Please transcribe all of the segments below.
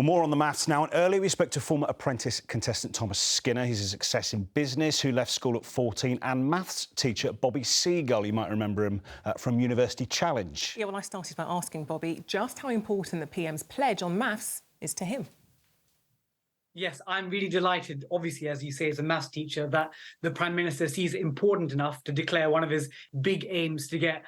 Well, more on the maths now. And earlier we spoke to former Apprentice contestant Thomas Skinner. He's a success in business who left school at 14, and maths teacher Bobby Seagull. You might remember him from University Challenge. Yeah, well, I started by asking Bobby just how important the PM's pledge on maths is to him. Yes, I'm really delighted, obviously, as you say, as a maths teacher, that the Prime Minister sees it important enough to declare one of his big aims to get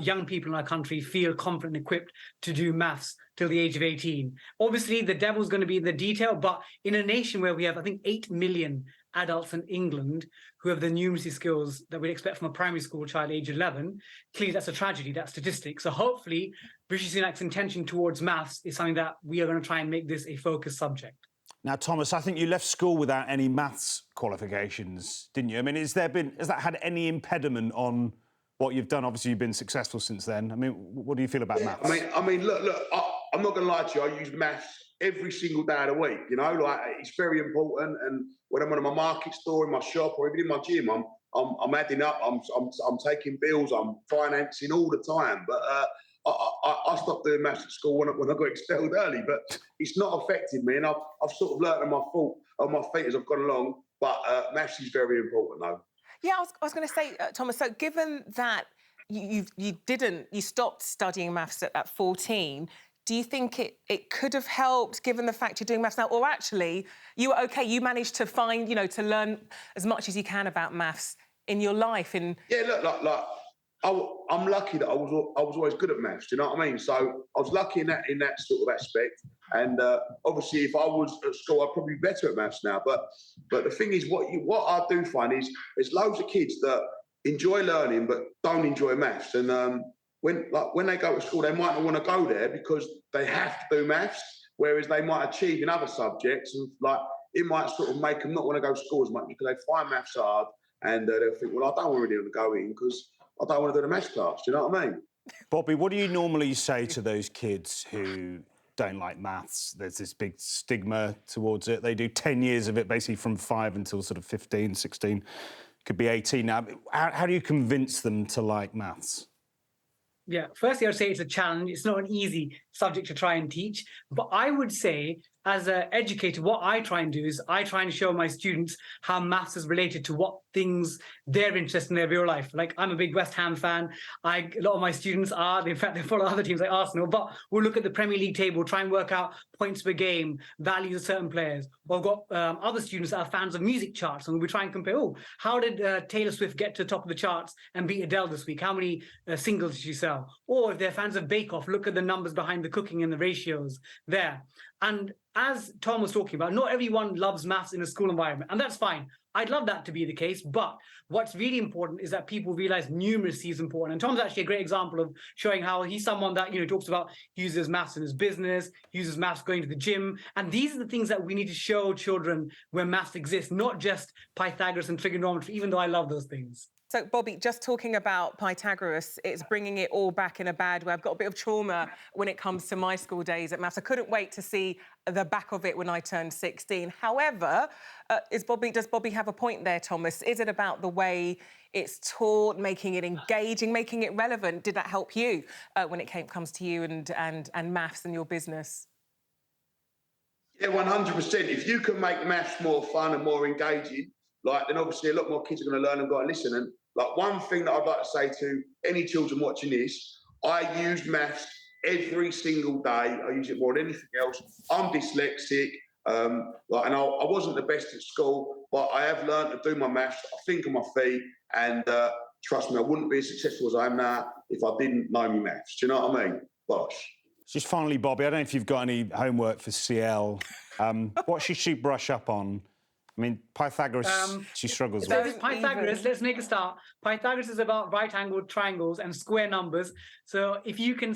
young people in our country feel confident and equipped to do maths till the age of 18. Obviously, the devil's going to be in the detail, but in a nation where we have, I think, 8 million adults in England who have the numeracy skills that we'd expect from a primary school child age 11, clearly that's a tragedy, that statistic. So hopefully, Rishi Sunak's intention towards maths is something that we are going to try and make this a focus subject. Now, Thomas, I think you left school without any maths qualifications, didn't you? I mean, has that had any impediment on what you've done? Obviously, you've been successful since then. I mean, what do you feel about maths? I mean, look, I'm not going to lie to you. I use maths every single day of the week. You know, like it's very important. And when I'm in my market store, in my shop, or even in my gym, I'm adding up. I'm taking bills. I'm financing all the time. But I stopped doing maths at school when I got expelled early. But it's not affected me, and I've sort of learnt on my feet as I've gone along. But maths is very important, though. Yeah, I was going to say, Thomas, so given that you stopped studying maths at 14, do you think it could have helped, given the fact you're doing maths now? Or actually, you were OK, you managed to find, to learn as much as you can about maths in your life? Yeah, look, I'm lucky that I was always good at maths, do you know what I mean? So I was lucky in that sort of aspect. And obviously, if I was at school, I'd probably be better at maths now. But the thing is, what I do find is there's loads of kids that enjoy learning but don't enjoy maths. And when they go to school, they might not want to go there because they have to do maths, whereas they might achieve in other subjects. And it might sort of make them not want to go to school as much because they find maths hard, and they'll think, well, I don't really want to go in because I don't want to do the maths class. Do you know what I mean? Bobby, what do you normally say to those kids who don't like maths? There's this big stigma towards it. They do 10 years of it, basically from 5 until sort of 15, 16, could be 18 now. How do you convince them to like maths? Yeah, firstly, I would say it's a challenge. It's not an easy subject to try and teach. But I would say, as an educator, what I try and do is I try and show my students how maths is related to what things they're interested in their real life. Like, I'm a big West Ham fan. A lot of my students are. In fact, they follow other teams like Arsenal. But we'll look at the Premier League table, try and work out points per game, values of certain players. Or I've got other students that are fans of music charts, and we try and compare, how did Taylor Swift get to the top of the charts and beat Adele this week? How many singles did she sell? Or if they're fans of Bake Off, look at the numbers behind the cooking and the ratios there. And as Tom was talking about, not everyone loves maths in a school environment, and that's fine. I'd love that to be the case, but what's really important is that people realise numeracy is important. And Tom's actually a great example of showing how he's someone that, talks about uses maths in his business, uses maths going to the gym. And these are the things that we need to show children where maths exists, not just Pythagoras and trigonometry, even though I love those things. So, Bobby, just talking about Pythagoras, it's bringing it all back in a bad way. I've got a bit of trauma when it comes to my school days at maths. I couldn't wait to see the back of it when I turned 16. However, does Bobby have a point there, Thomas? Is it about the way it's taught, making it engaging, making it relevant? Did that help you when it comes to you and maths and your business? Yeah, 100%. If you can make maths more fun and more engaging, then obviously a lot more kids are going to learn and go and listen. And one thing that I'd like to say to any children watching this, I use maths every single day. I use it more than anything else. I'm dyslexic, and I wasn't the best at school, but I have learned to do my maths. I think on my feet, and trust me, I wouldn't be as successful as I am now if I didn't know my maths. Do you know what I mean? Bosh. Just finally, Bobby, I don't know if you've got any homework for CL. What should she brush up on? I mean, Pythagoras, she struggles with. Pythagoras, let's make a start. Pythagoras is about right-angled triangles and square numbers. So if you can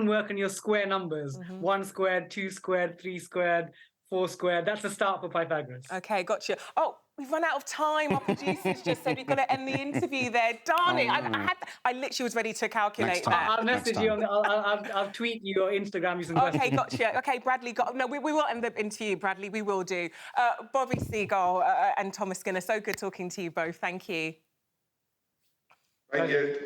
work on your square numbers, 1 squared, 2 squared, 3 squared, 4 squared, that's the start for Pythagoras. OK, gotcha. Oh, we've run out of time. Our producers just said we've got to end the interview there. Darn it. I literally was ready to calculate that. I'll message you. I'll tweet you or Instagram you some questions. OK, gotcha. OK, Bradley, we will end the interview, Bradley. We will do. Bobby Seagull and Thomas Skinner, so good talking to you both. Thank you. Thank you.